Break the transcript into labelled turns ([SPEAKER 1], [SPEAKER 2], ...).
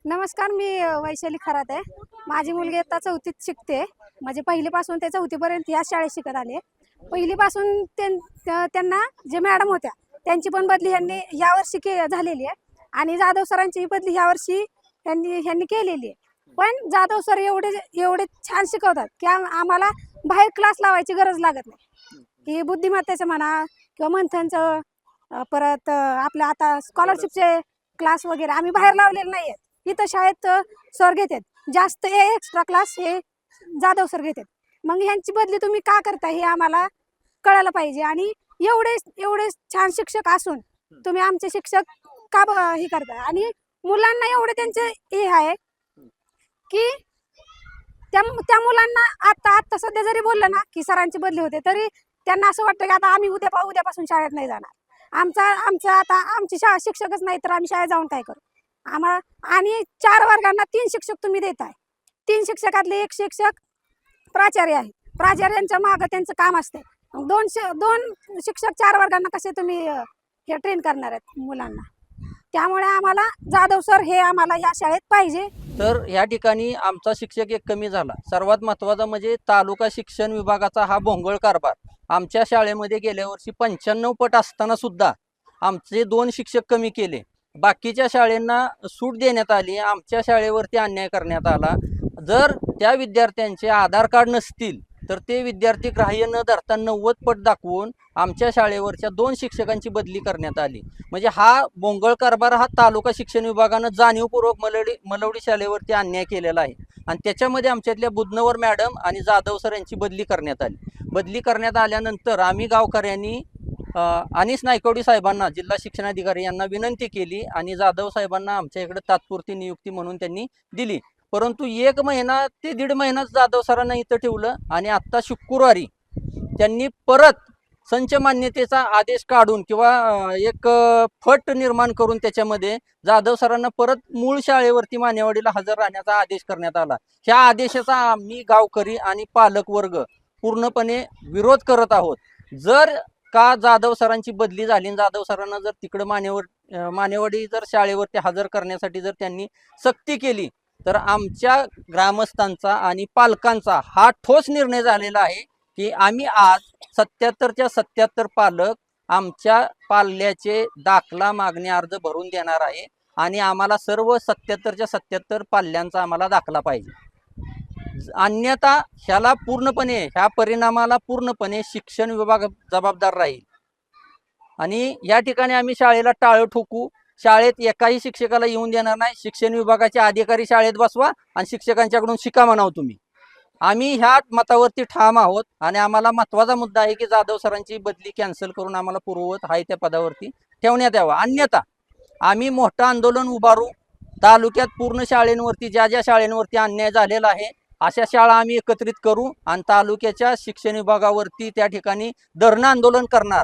[SPEAKER 1] नमस्कार, मी वैशाली खरात आहे. माझी मुलगी आता 4थीत शिकते. म्हणजे पहिलीपासून ते 4थीपर्यंत या शाळेत शिकत आले. पहिलीपासून त्यांना जे मॅडम होत्या त्यांची पण बदली ह्यांनी यावर्षी झालेली आहे आणि जाधव सरांची बदली यावर्षी ह्यांनी केलेली आहे. पण जाधव सर एवढे एवढे छान शिकवतात की आम्हाला बाहेर क्लास लावायची गरज लागत नाही. की बुद्धिमत्तेचं म्हणा किंवा मंथनचं, परत आपल्या आता स्कॉलरशिपचे क्लास वगैरे आम्ही बाहेर लावलेले नाही आहेत. इथं शाळेत सर घेतात. जास्त एक्स्ट्रा क्लास हे जाधव सर घेतात. मग ह्यांची बदली तुम्ही का करता हे आम्हाला कळायला पाहिजे. आणि एवढे एवढे छान शिक्षक असून तुम्ही आमचे शिक्षक का हे करता. आणि मुलांना एवढे त्यांचे हे आहे की त्या मुलांना आता सध्या जरी बोललं ना की सरांची बदली होते तरी त्यांना असं वाटतं की आता आम्ही उद्यापासून शाळेत नाही जाणार. आमचं आता आमची शिक्षकच नाही तर आम्ही शाळेत जाऊन काय करू. आम्हाला आणि 4 वर्गांना 3 शिक्षक तुम्ही देताय. 3 शिक्षकातले 1 शिक्षक प्राचार्य आहे. प्राचार्यांच्या मागं त्यांचं काम असते. 2 शिक्षक 4 वर्गांना कसे तुम्ही हे ट्रेन करणार आहेत मुलांना. त्यामुळे आम्हाला जाधव सर हे आम्हाला या शाळेत पाहिजे.
[SPEAKER 2] तर या ठिकाणी आमचा शिक्षक एक कमी झाला. सर्वात महत्त्वाचा म्हणजे तालुका शिक्षण विभागाचा हा भोंगळ कारभार. आमच्या शाळेमध्ये गेल्या वर्षी 95 पट असताना सुद्धा आमचे 2 शिक्षक कमी केले. बाकीच्या शाळेंना सूट देण्यात आली, आमच्या शाळेवरती अन्याय करण्यात आला. जर त्या विद्यार्थ्यांचे आधार कार्ड नसतील तर ते विद्यार्थी ग्राह्य न धरता 90 पट दाखवून आमच्या शाळेवरच्या 2 शिक्षकांची बदली करण्यात आली. म्हणजे हा बोंगळ कारभार हा तालुका शिक्षण विभागानं जाणीवपूर्वक मलवडी शाळेवरती अन्याय केलेला आहे. आणि त्याच्यामध्ये आमच्यातल्या बुधनवर मॅडम आणि जाधव सर यांची बदली करण्यात आली. बदली करण्यात आल्यानंतर आम्ही गावकऱ्यांनी अनिस नायकवडी साहेबांना, जिल्हा शिक्षणाधिकारी यांना विनंती केली आणि जाधव साहेबांना आमच्या इकडे तात्पुरती नियुक्ती म्हणून त्यांनी दिली. परंतु 1 महिना ते 1.5 महिनाच जाधव सरांना इथं ठेवलं आणि आत्ता शुक्रवारी त्यांनी परत संच मान्यतेचा आदेश काढून किंवा एक फट निर्माण करून त्याच्यामध्ये जाधव सरांना परत मूळ शाळेवरती मानेवाडीला हजर राहण्याचा आदेश करण्यात आला. ह्या आदेशाचा आम्ही गावकरी आणि पालक वर्ग पूर्णपणे विरोध करत आहोत. जर का जाधव सरांची बदली झाली आणि जाधव सरांना जर तिकडं मानेवाडी जर शाळेवरती हजर करण्यासाठी जर त्यांनी सक्ती केली तर आमच्या ग्रामस्थांचा आणि पालकांचा हा ठोस निर्णय झालेला आहे की आम्ही आज 77च्या 77 पालक आमच्या पाल्याचे दाखला मागणी अर्ज भरून देणार आहे आणि आम्हाला सर्व 77च्या 77 पाल्यांचा आम्हाला दाखला पाहिजे. अन्यथा ह्या परिणामाला पूर्णपणे शिक्षण विभाग जबाबदार राहील. आणि या ठिकाणी आम्ही शाळेला टाळं ठोकू. शाळेत एकाही शिक्षकाला येऊन देणार नाही. शिक्षण विभागाचे अधिकारी शाळेत बसवा आणि शिक्षकांच्याकडून शिका म्हणावं तुम्ही. आम्ही ह्या मतावरती ठाम आहोत आणि आम्हाला महत्त्वाचा मुद्दा आहे की जाधव सरांची बदली कॅन्सल करून आम्हाला पूर्ववत आहे त्या पदावरती ठेवण्यात यावं. अन्यथा आम्ही मोठं आंदोलन उभारू. तालुक्यात पूर्ण शाळेंवरती ज्या शाळेंवरती अन्याय झालेला आहे अशा शाळा आम्ही एकत्रित करू आणि तालुक्याच्या शिक्षण विभागावरती त्या ठिकाणी धरणं आंदोलन करणार.